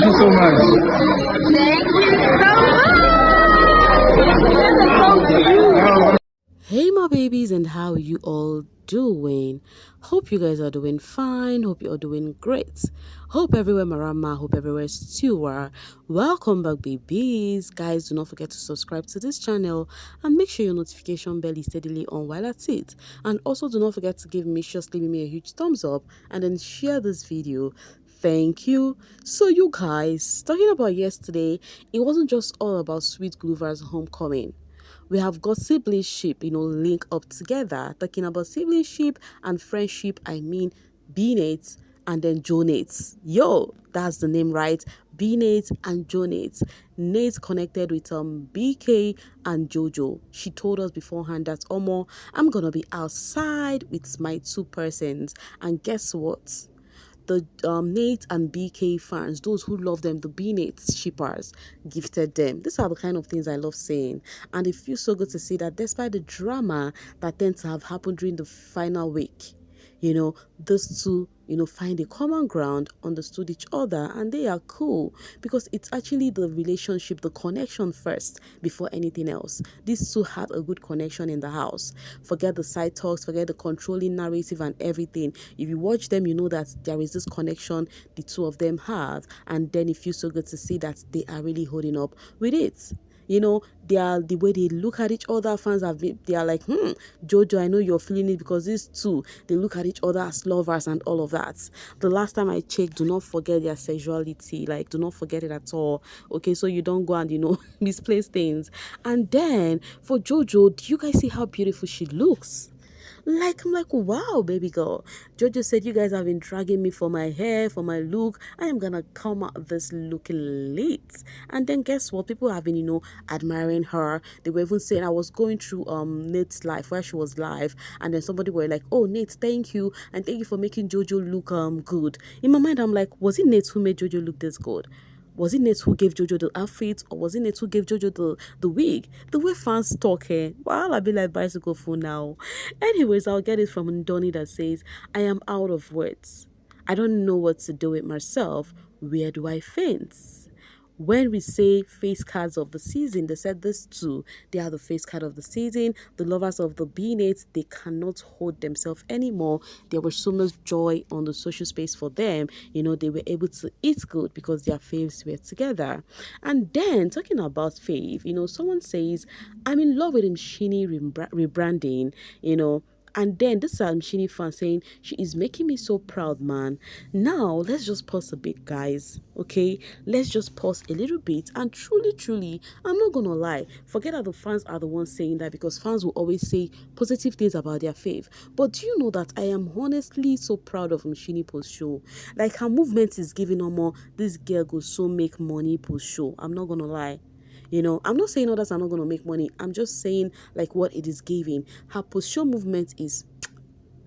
Thank you so much. Thank you so much. Hey my babies, and how are you all doing? Hope you guys are doing fine. Hope you're doing great. Hope everywhere marama, hope everywhere stewer. Welcome back, babies. Guys, do not forget to subscribe to this channel and make sure your notification bell is steadily on while at it. And also do not forget to give me a huge thumbs up and then share this video. Thank you. So you guys, talking about yesterday, it wasn't just all about Sweet Guluva's homecoming. We have got siblingship, link up together. Talking about siblingship and friendship, I mean bbnates and then jonates. Yo, that's the name, right? Bbnates and jonates. Nate connected with BK and Jojo. She told us beforehand that Omo, I'm gonna be outside with my two persons. And guess what? The Nate and BK fans, those who love them, the B-Nates shippers, gifted them. These are the kind of things I love saying. And it feels so good to see that despite the drama that tends to have happened during the final week, those two, find a common ground, understood each other, and they are cool because it's actually the relationship, the connection first before anything else. These two had a good connection in the house. Forget the side talks, forget the controlling narrative and everything. If you watch them, you know that there is this connection the two of them have, and then it feels so good to see that they are really holding up with it. They are the way they look at each other. Fans they are like, Jojo, I know you're feeling it because these two, they look at each other as lovers and all of that. The last time I checked, do not forget their sexuality. Like, do not forget it at all. Okay, so you don't go and, misplace things. And then for Jojo, do you guys see how beautiful she looks? I'm like, wow, baby girl. Jojo said, you guys have been dragging me for my hair, for my look. I am gonna come out this looking late. And then guess what? People have been, admiring her. They were even saying, I was going through Nate's life where she was live, and then somebody were like, oh, Nate, thank you, and thank you for making Jojo look good. In my mind, I'm like, was it Nate who made Jojo look this good? Was it Nate who gave Jojo the outfit, or was it Nate who gave Jojo the wig? The way fans talk, I'll be like bicycle for now. Anyways, I'll get it from Ndoni that says, I am out of words. I don't know what to do with myself. Where do I faint? When we say face cards of the season, they said this too. They are the face card of the season. The lovers of the B-Nates, they cannot hold themselves anymore. There was so much joy on the social space for them. They were able to eat good because their faves were together. And then, talking about fave, someone says, I'm in love with Mshini rebranding, And then this is Mshini fan saying, she is making me so proud, man. Now, let's just pause a bit, guys. Okay? Let's just pause a little bit. And truly, I'm not going to lie. Forget that the fans are the ones saying that, because fans will always say positive things about their fave. But do you know that I am honestly so proud of Mshini post-show? Like, her movement is giving her more, this girl goes so make money post-show. I'm not going to lie. I'm not saying others are not going to make money. I'm just saying like what it is giving. Her post-show movement is,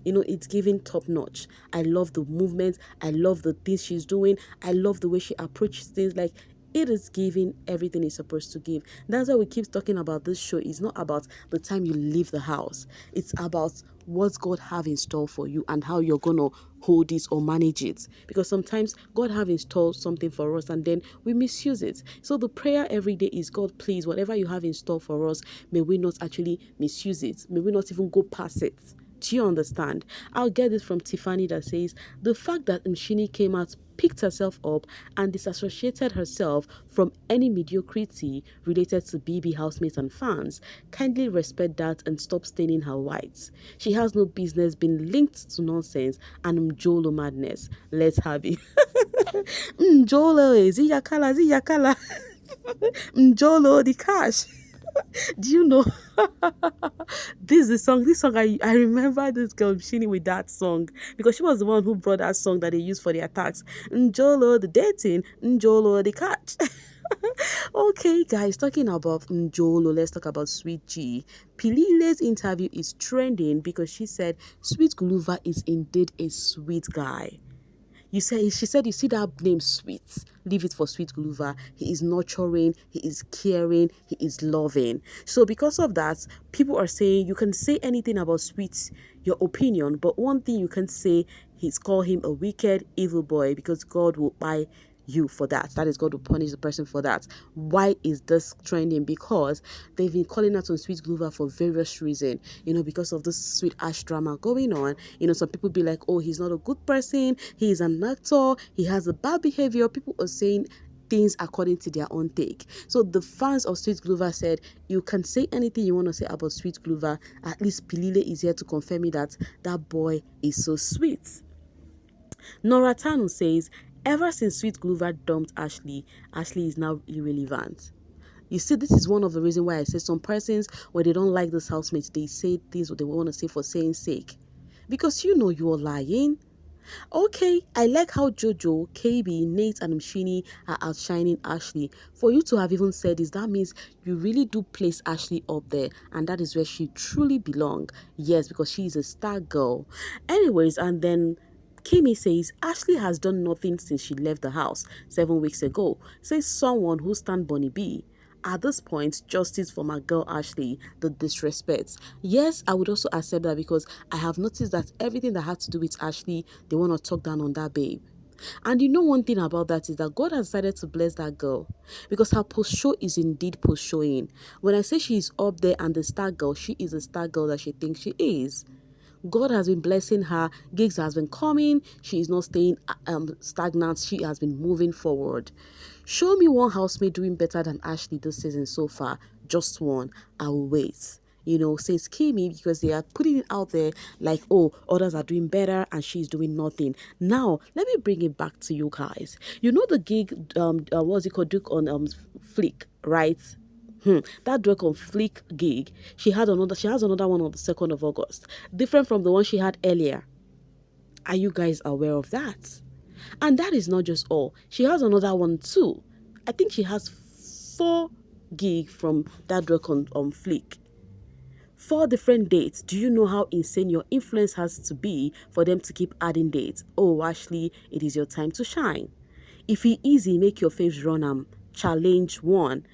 it's giving top notch. I love the movement. I love the things she's doing. I love the way she approaches things. Like, it is giving everything it's supposed to give. That's why we keep talking about this show. It's not about the time you leave the house. It's about what God have in store for you and how you're going to hold it or manage it. Because sometimes God have in store something for us and then we misuse it. So the prayer every day is, God, please, whatever you have in store for us, may we not actually misuse it. May we not even go past it. Do you understand? I'll get this from Tiffany that says, the fact that Mshini came out, picked herself up and disassociated herself from any mediocrity related to BB housemates and fans. Kindly respect that and stop staining her whites. She has no business being linked to nonsense and Mjolo madness. Let's have it. Mjolo, ziyakala. Mjolo, the cash. Do you know this song I remember this girl Mshini with that song because she was the one who brought that song that they used for the attacks. Njolo the dating, Njolo the catch. Okay guys, talking about Njolo, let's talk about Sweet G. Pilile's interview is trending because she said Sweet Guluva is indeed a sweet guy. She said, you see that name Sweet, leave it for Sweet Guluva. He is nurturing, he is caring, he is loving. So because of that, people are saying you can say anything about Sweet, your opinion, but one thing you can say is call him a wicked, evil boy because God will buy you for that. That is God will punish the person for that. Why is this trending? Because they've been calling out on Sweet Guluva for various reasons. Because of this Sweet Ash drama going on. Some people be like, oh, he's not a good person. He is an actor. He has a bad behavior. People are saying things according to their own take. So the fans of Sweet Guluva said, you can say anything you want to say about Sweet Guluva. At least Pilile is here to confirm me that that boy is so sweet. Nora Tanu says, ever since Sweet Guluva dumped Ashley, Ashley is now irrelevant. You see, this is one of the reasons why I say some persons, when they don't like this housemate, they say things what they want to say for saying sake. Because you're lying. Okay, I like how Jojo, KB, Nate, and Mshini are outshining Ashley. For you to have even said this, that means you really do place Ashley up there, and that is where she truly belongs. Yes, because she is a star girl. Anyways, and then Kimi says Ashley has done nothing since she left the house 7 weeks ago, says someone who stand Bonnie B. At this point, justice for my girl Ashley, the disrespect. Yes, I would also accept that because I have noticed that everything that had to do with Ashley, they want to talk down on that babe. And one thing about that is that God has decided to bless that girl because her post-show is indeed post-showing. When I say she is up there and the star girl, she is a star girl that she thinks she is. God has been blessing her. Gigs has been coming. She is not staying stagnant. She has been moving forward. Show me one housemate doing better than Ashley this season so far. Just one. I will wait. Says Kimi, because they are putting it out there like, oh, others are doing better and she's doing nothing. Now, let me bring it back to you guys. The gig, what's it called, Duke on Flick, right? That Drake on Flick gig, she has another one on the 2nd of August, different from the one she had earlier. Are you guys aware of that? And that is not just all. She has another one too. I think she has 4 gigs from that Drake on Flick. 4 different dates. Do you know how insane your influence has to be for them to keep adding dates? Oh, Ashley, it is your time to shine. If it easy, make your faves run challenge 1.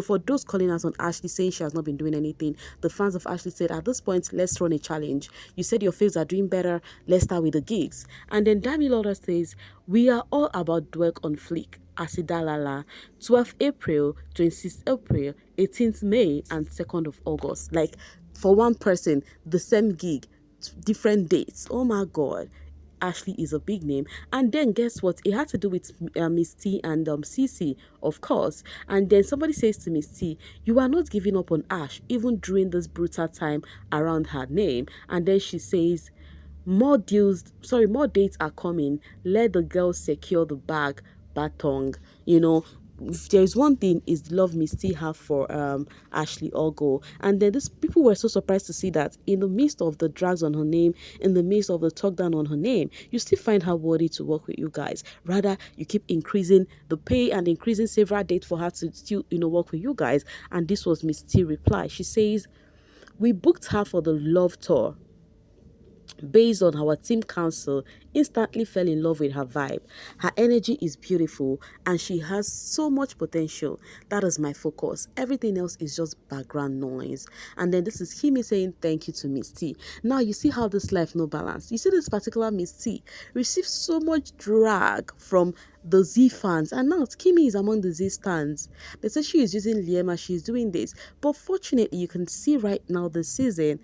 For those calling us on Ashley saying she has not been doing anything, the fans of Ashley said at this point, let's run a challenge. You said your faves are doing better, let's start with the gigs. And then Dami Lauder says, we are all about Dweck on Flick, Asidalala, 12th April, 26th April, 18th May, and 2nd of August. Like, for one person, the same gig, different dates. Oh my God. Ashley is a big name. And then guess what? It had to do with Miss T and Cece, of course. And then somebody says to Miss T, you are not giving up on Ash, even during this brutal time around her name. And then she says, more dates are coming. Let the girls secure the bag, baton. If there is one thing is the love Misty have for Ashley Ogo. And then these people were so surprised to see that in the midst of the drags on her name, in the midst of the talk down on her name, you still find her worthy to work with you guys. Rather, you keep increasing the pay and increasing several dates for her to still work with you guys. And this was Misty reply. She says, we booked her for the love tour. Based on our team council, instantly fell in love with her vibe. Her energy is beautiful and she has so much potential. That is my focus. Everything else is just background noise. And then this is Kimi saying thank you to Miss T. Now you see how this life no balance. You see this particular Miss T received so much drag from the Z fans, and now Kimi is among the Z stands. They say she is using Liema, she's doing this. But fortunately, you can see right now this season,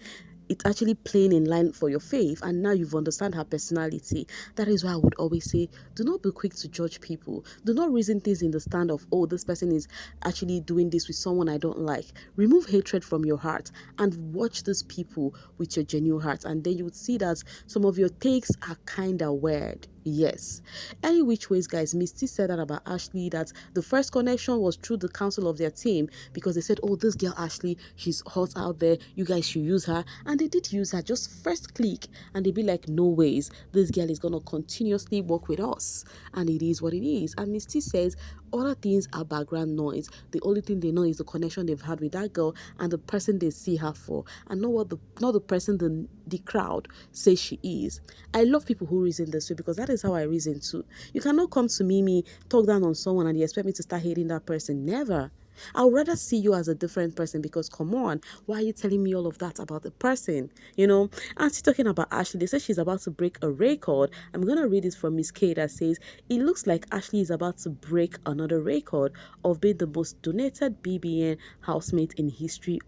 it's actually playing in line for your faith, and now you've understand her personality. That is why I would always say, do not be quick to judge people. Do not reason things in the stand of, oh, this person is actually doing this with someone I don't like. Remove hatred from your heart and watch these people with your genuine heart, and then you would see that some of your takes are kind of weird. Yes. Any which ways, guys, Misty said that about Ashley, that the first connection was through the council of their team, because they said, oh, this girl Ashley, she's hot out there, you guys should use her. And they did use her, just first click, and they'd be like, no ways, this girl is gonna continuously work with us, and it is what it is. And Misty says other things are background noise. The only thing they know is the connection they've had with that girl and the person they see her for, and not the person the crowd says she is. I love people who reason this way, because that is how I reason too. You cannot come to me, talk down on someone, and you expect me to start hating that person. Never. I would rather see you as a different person, because come on, why are you telling me all of that about the person? You know, and she's talking about Ashley. They say she's about to break a record. I'm going to read it from Miss K that says, it looks like Ashley is about to break another record of being the most donated BBN housemate in history,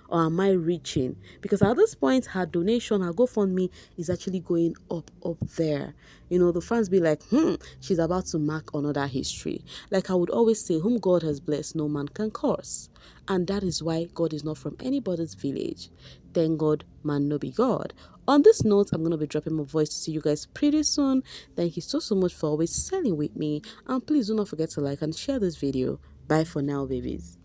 or am I reaching? Because at this point, her donation, her GoFundMe is actually going up there. You know, the fans be like, she's about to mark another history. Like I would always say, whom God has blessed, no man can curse. And that is why God is not from anybody's village. Thank God, man no be God. On this note, I'm going to be dropping my voice to see you guys pretty soon. Thank you so much for always selling with me. And please do not forget to like and share this video. Bye for now, babies.